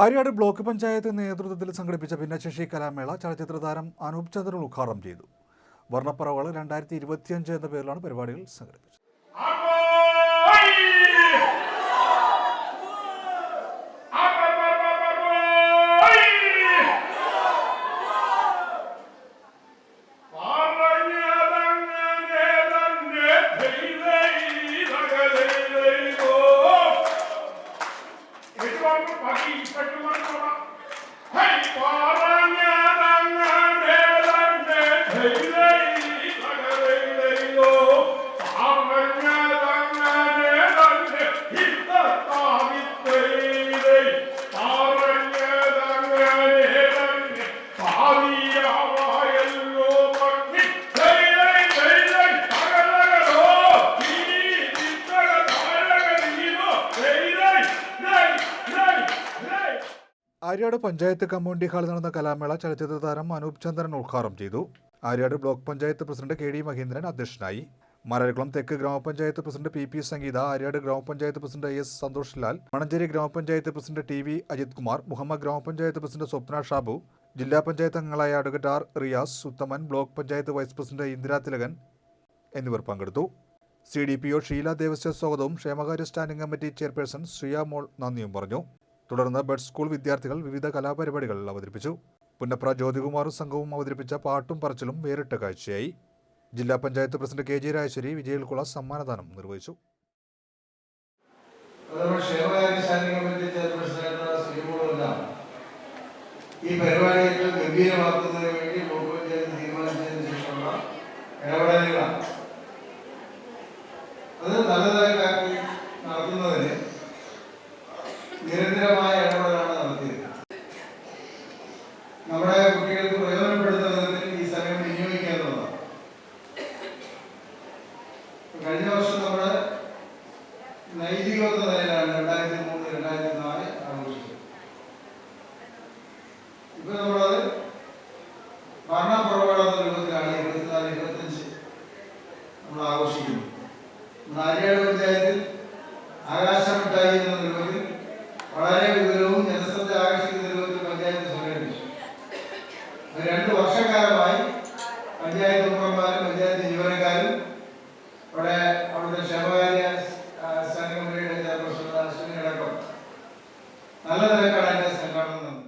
Aryad block panchayat നേതൃത്വത്തിൽ സംഘടിപ്പിച്ച ഭിന്നശേഷി കലാമേള ചലച്ചിത്ര താരം അനൂപ് ചന്ദ്രൻ ഉദ്ഘാടനം ചെയ്തു. വർണ്ണപ്പറവകൾ 2025 എന്ന പേരിലാണ് പരിപാടികൾ സംഘടിപ്പിച്ചത്. ആര്യാട് പഞ്ചായത്ത് കമ്മ്യൂണിറ്റി ഹാളിൽ നടന്ന കലാമേള ചലച്ചിത്ര താരം അനൂപ് ചന്ദ്രൻ ഉദ്ഘാടനം ചെയ്തു. Aryad block panchayat president KD Mahendran അധ്യക്ഷനായി. മാരാരിക്കുളം തെക്ക് gram panchayat president PP Sangeetha, Aryad gram panchayat president AS Santhosh Lal, Mannanchery gram panchayat president TV Ajith Kumar, Muhamma gram panchayat president Swapna Shabu, ജില്ലാ പഞ്ചായത്ത് അംഗങ്ങളായ advocate R Riyas, Uthaman, block panchayat vice president Indira Thilakan എന്നിവർ പങ്കെടുത്തു. CDPO ഷീല ദേവസ്യ സ്വാഗതവും ക്ഷേമകാര്യ standing committee chairperson Sriya Mol നന്ദിയും പറഞ്ഞു. തുടർന്ന് ബഡ് സ്കൂൾ വിദ്യാർത്ഥികൾ വിവിധ കലാപരിപാടികൾ അവതരിപ്പിച്ചു. പുന്നപ്ര ജ്യോതികുമാറും സംഘവും അവതരിപ്പിച്ച പാട്ടും പറച്ചിലും വേറിട്ട കാഴ്ചയായി. ജില്ലാ പഞ്ചായത്ത് പ്രസിഡന്റ് KG രാജശ്വരി വിജയൽക്കുള സമ്മാനദാനം നിർവഹിച്ചു. ഈ പരിപാടിയെ ഗംഭീരമാക്കുന്നതിന് വേണ്ടി ബ്ലോക്ക് പഞ്ചായത്ത് തീരുമാനിച്ചതിന് ശേഷമുള്ള ഇടപെടലുകളാണ്. അത് നല്ലതായി നടത്തുന്നതിന് നിരന്തരമായ ഇടപെടലാണ് നടത്തിയത്. നമ്മുടെ കുട്ടികൾക്ക് പ്രയോജനപ്പെടുന്ന വിധത്തിൽ ഈ സമയം വിനിയോഗിക്കേണ്ടതാണ്. കഴിഞ്ഞ വർഷം നമ്മുടെ നൈതികത നിലയിലാണ് 2003-2004 ആഘോഷിച്ചത്. ഇപ്പൊ നമ്മളത് വർണ്ണപ്പുറപാടെന്ന രൂപത്തിലാണ് 24-25 നമ്മൾ ആഘോഷിക്കുന്നത്. ആര്യാട് പഞ്ചായത്തിൽ ആകാശമിട്ടായി എന്ന രൂപത്തിൽ വളരെ വിപുലവും ജനശ്രദ്ധ ആകർഷിക്കുന്ന രൂപത്തിൽ പഞ്ചായത്ത് സംഘടിപ്പിച്ചു. 2 വർഷക്കാലമായി പഞ്ചായത്ത് മെമ്പർമാരും പഞ്ചായത്ത് ജീവനക്കാരും അവിടുത്തെ ക്ഷേമകാര്യ സ്റ്റാൻഡിംഗ് കമ്മിറ്റിയുടെ ചെയർപേഴ്സൺ അശ്വിനി അടക്കം നല്ല നിലക്കാണ് അതിന്റെ സംഘാടനം.